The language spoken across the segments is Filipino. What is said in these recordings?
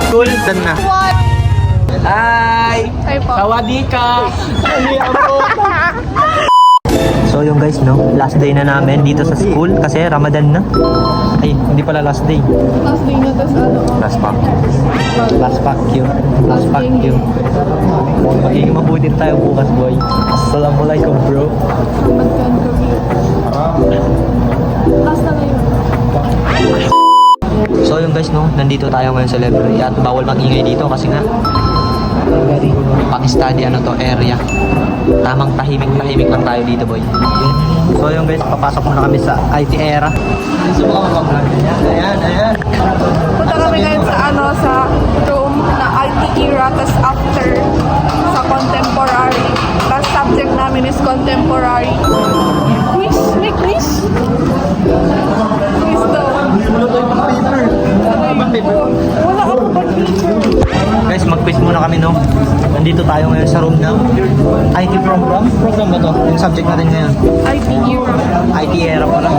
school, dan na. Hi! Hi po. Sawadika! So yung guys, no, last day na namin dito sa school kasi Ramadan na. Ay, hindi pala last day. Last day na tas ano. Last pack. Last pack yun. Last pack yun. Magiging mabuti tayo bukas, boy. Assalamualaikum, bro. Magkan kami. Last na ngayon. So yung guys, no, nandito tayo ngayon sa library at bawal mag-ingay dito kasi nga pang-study ano to area. Tamang tahimik lang tayo dito, boy. So yung guys, papasok muna kami sa IT era. Ayan. Punta kami ngayon sa ano, sa room na IT era, tas after sa contemporary. Tas subject namin is contemporary. Quiz? May quiz? Quiz daw. Wala ako pag paper. Guys, mag-quiz muna kami, no? Nandito tayo ngayon sa room ng IT program. Program ba to? Yung subject natin ngayon. IT era. IT era pala.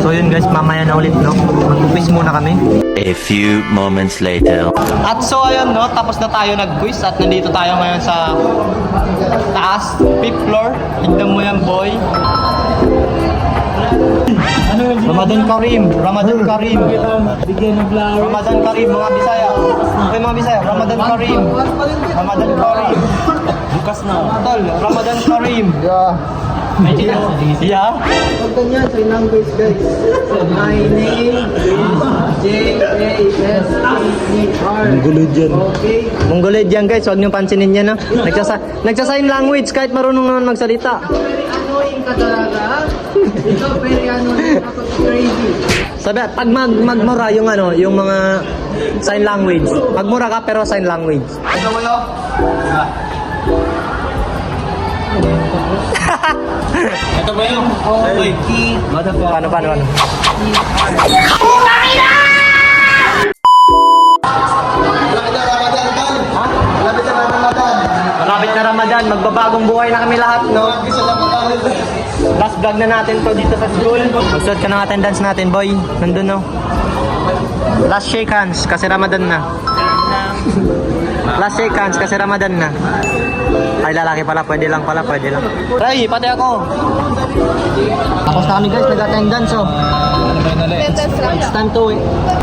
So yun guys, mamaya na ulit, no? Mag-quiz muna kami. A few moments later. At so ayun, no? Tapos na tayo nag-quiz at nandito tayo ngayon sa taas, 5th floor. Tignan mo yan, boy. Ramadan Karim, Ramadan Karim. Ramadan Karim, mga Bisaya. Okay, mga Bisaya, Ramadan Karim. Ramadan Karim. Bukas na. Tol, Ramadan Karim. Yeah. Huwag ganyan, sa language guys. My name is J-A-S-E-R. Mongolid yan. Okay? Mongolid yan guys, huwag niyo pansinin yan, ha. Nagsa-sign language kahit marunong naman magsalita. Very annoying ka talaga. Ito very annoying ako, crazy. Sabi, pag magmura yung ano, yung mga sign language. Magmura ka pero sign language. Ito mo yun? Ito ba yun? Paano? Malapit na Ramadan, magbabagong buhay na kami lahat, no? Last vlog na natin to dito sa school. Magsuot ka ng attendance natin, boy. Nandun, no? Last shake hands, kasi Ramadan na. Last shake hands, kasi Ramadan na. Ay, lalaki pala, pwede lang. Ray, pati ako. Tapos na kami guys, nag-attendance, oh. Attendance lang. It's time to,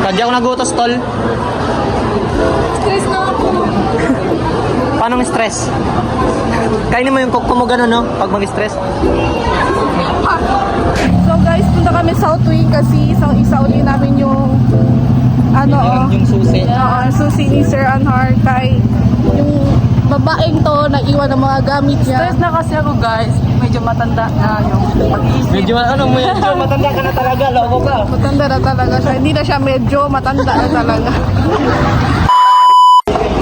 Kadya ako nagutos, tol. Stress na ako. Paano stress? Kainin mo yung kuko mo gano'n, no? Pag mag-stress. So guys, punta kami South Wing kasi isang-isa uli namin yung ano, Yung susi. susi ni Sir Anhar kay yung babaeng to nag-iwan ng mga gamit niya. Stress na kasi ako guys, medyo matanda na yung pag-iisip. Medyo matanda ka na talaga, loko ka. Matanda na talaga siya. Hindi na siya medyo, matanda na talaga.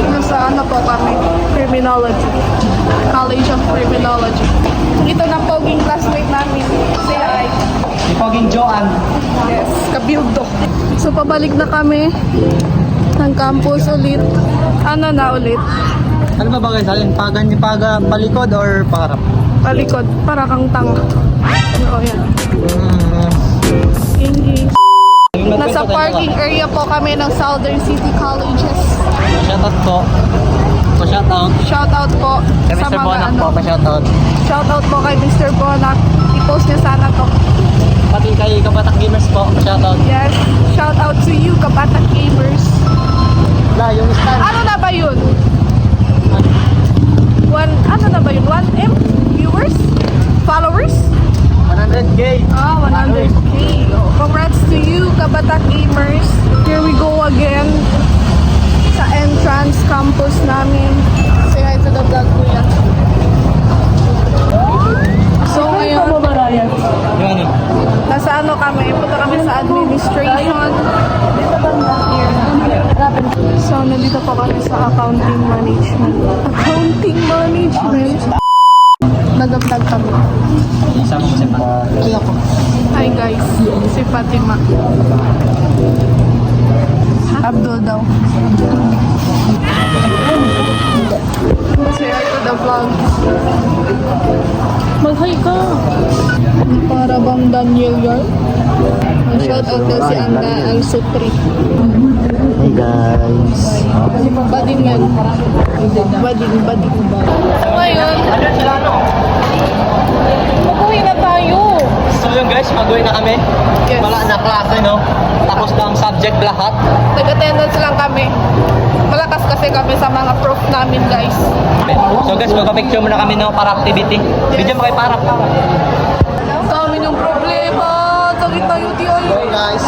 Nasa ano po kami? Criminology. College of Criminology. Ito na poging classmate namin. Si Ai. Si Poging Joan. Yes, kabildo. So pabalik na kami ng campus ulit. Ano na ulit? Ano ba bagay sa alin? Palikod or paharap? Palikod. Para kang tanga. Oo, yan. English. Nasa parking area po kami ng Southern City Colleges. Shoutout po. Pa-shoutout. Shoutout po Kay sa Mr. mga Bonac ano. po, pa-shoutout. Shoutout po kay Mr. Bonac. I-post niya sana to. Pati kay Kabatak Gamers po, pa-shoutout. Yes. Shoutout to you, Kabatak Gamers. Wala, yung stand. Ano na ba yun? Ano na ba yun? 1M viewers? Followers? 100K. 100K. Congrats to you, Kabatak Gamers. Here we go again sa entrance campus namin. Say hi to the vlog, kuya. So ngayon, Yung ano? nasa ano kami? Punta kami sa administration. So nandito pa kami sa accounting management. Accounting management. Nag-vlog kami. Isama mo si Pa. Hi guys, si Fatima. Abdul daw. Say hi to the vlog. Mag-hi ka. Para bang Daniel York? Shout out daw si Anda Al-Supri. Hey guys. Bading yan. Bading. So ngayon, Ano sila ano? mag-uwi na tayo. So yun guys, mag-uwi na kami. Yes. Wala na klase, no? Tapos na ang subject lahat. Nag-attendance lang kami. Malakas kasi kami sa mga prof namin, guys. So guys, magpa-picture muna kami no para activity. Bigyan mo kay para. Sa amin yung problema. Sakit na UTI. Guys.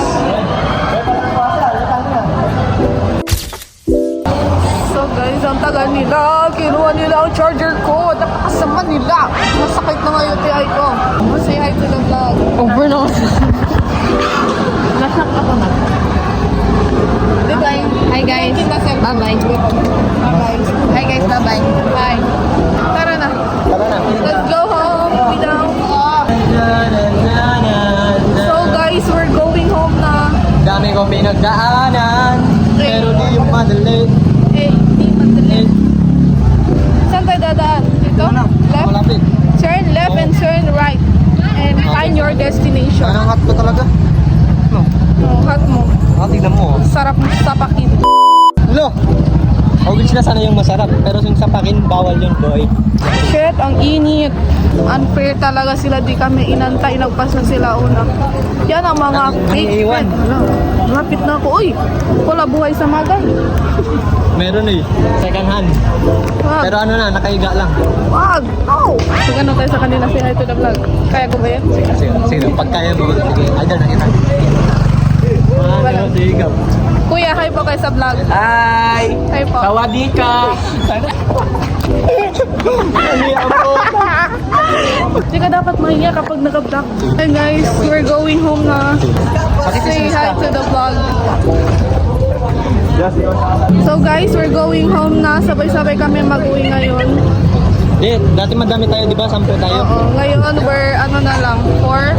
So guys, ang tagal nila. Kinuha nila ang charger ko. Napakasama nila. Masakit na nga UTI ko. Say hi to the vlog. Over na. Nasak ako na. Bye. Hi guys. Bye-bye. Bye-bye. Hi guys. Bye-bye. Bye. Tara na. Tara na. Let's go home. We down. So guys, we're going home na. Dami kong pinagdaanan, pero di yung madali. Eh, di madali. Saan tayo dadaan? Dito? Left? Malapit. Turn left and turn right. And find your destination. Anong hot ko talaga? No. Oh, hot mo. Tignan mo. Sarap mo sapakin. Lo! Huwag sila sana yung masarap, pero yung sapakin, bawal yun, boy. Shit, ang init. Unfair talaga sila, di kami inantay, nagpasa sila una. Yan ang mga fake iwan. friend. Lapit na ako. Uy, wala buhay sa magay. Meron eh, second hand. Wag, Pero ano na, nakahiga lang. wag. Oh. Sige, ano tayo sa kanila, say hi to the vlog. Kaya ko ba yan? Sige, pag kaya mo, sige, idol na kita. Wala. Sige. Kuya, hi po kayo sa vlog. Hi! Hi po. Sawadika! Hindi ka dapat mahiya kapag naka-vlog. Hey guys, we're going home na. Say hi to the vlog. So guys, we're going home na. Sabay-sabay kami mag-uwi ngayon. Dati madami tayo, di ba? 10 tayo. Oo, ngayon we're ano na lang, 4,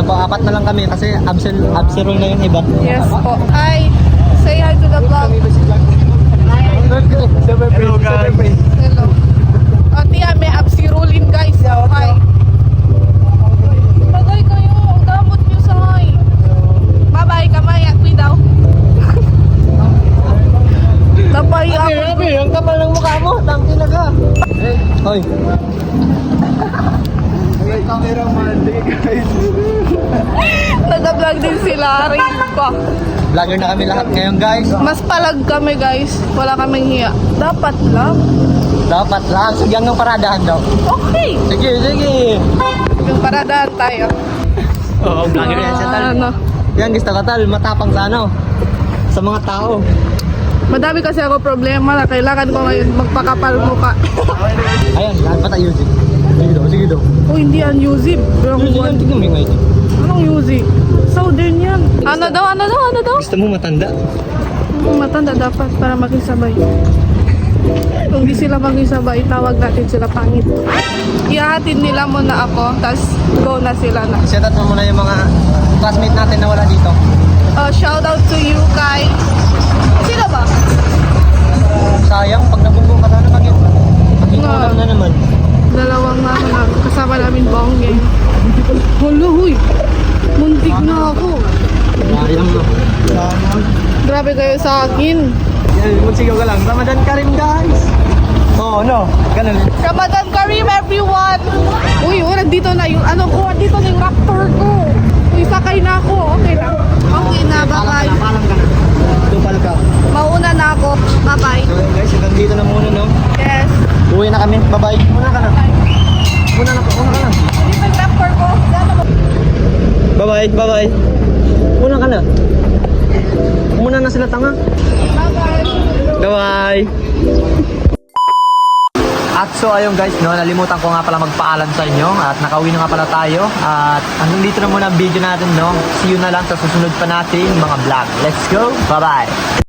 5. Apat na lang kami kasi absent rule na yung iba. Yes po. Hi, say hi to the vlog. Hello guys. Hello. O tiya, may absi rolling guys. Hi. Bagay kayo, ang damot niyo sa hi. Bye-bye, kamay at we daw. Napahiya ako. Ang kapal ng mukha mo, tangki na ka. Hoy. Nag-vlog din sila, rin pa. Vlogger na kami lahat ngayon guys. Mas palag kami guys, wala kaming hiya. Dapat lang. Dapat lang, sagyang ng paradahan daw. Okay. Sige. Yung paradahan tayo. Oo, vlogger yan siya tal. Ano? Yan gusto ka tal, matapang sa ano. Sa mga tao. Madami kasi ako problema na kailangan ko ngayon magpakapal mukha. Ayan, lahat pa tayo Yuzi. Sige daw. Oh, hindi yan Yuzi. Yuzi yan, tignan mo yung ngayon. Anong Yuzi? Southern yan. Ano daw? Gusto mo matanda? Matanda dapat para maging sabay. Kung di sila maging sabay, tawag natin sila pangit. Ihahatid nila muna ako, tas go na sila na. Set out mo muna yung mga classmate natin na wala dito. Shout out to you, Kai. Sino ba? Sayang, pag nabunggo ka na naman yun. Mag-inulam na naman. Dalawang kasama namin bongge. Hala, huy. Muntik na ako. Sayang no. Grabe kayo sa akin. Yan, magsigaw ka lang. Ramadan Karim guys! Oo, no? Ganun. Ramadan Kareem, everyone! Uy, nandito na yung ano ko. Dito na yung raptor ko. Uy, sakay na ako. Okay na. Okay na, bye-bye. Paalam ka na. Tupal ka. Mauna na ako. Bye-bye. So guys, hanggang dito na muna no. Yes. Uwi na kami. Bye-bye. Muna ka na. Muna ka na. Dito yung raptor ko. Bye-bye. Muna ka na. Muna na sila tanga. Bye-bye. Bye-bye. At so ayun guys, no, nalimutan ko nga pala magpaalam sa inyo at nakauwi na nga pala tayo at hanggang dito na muna ang video natin, no. See you na lang sa susunod pa natin mga vlog. Let's go. Bye-bye.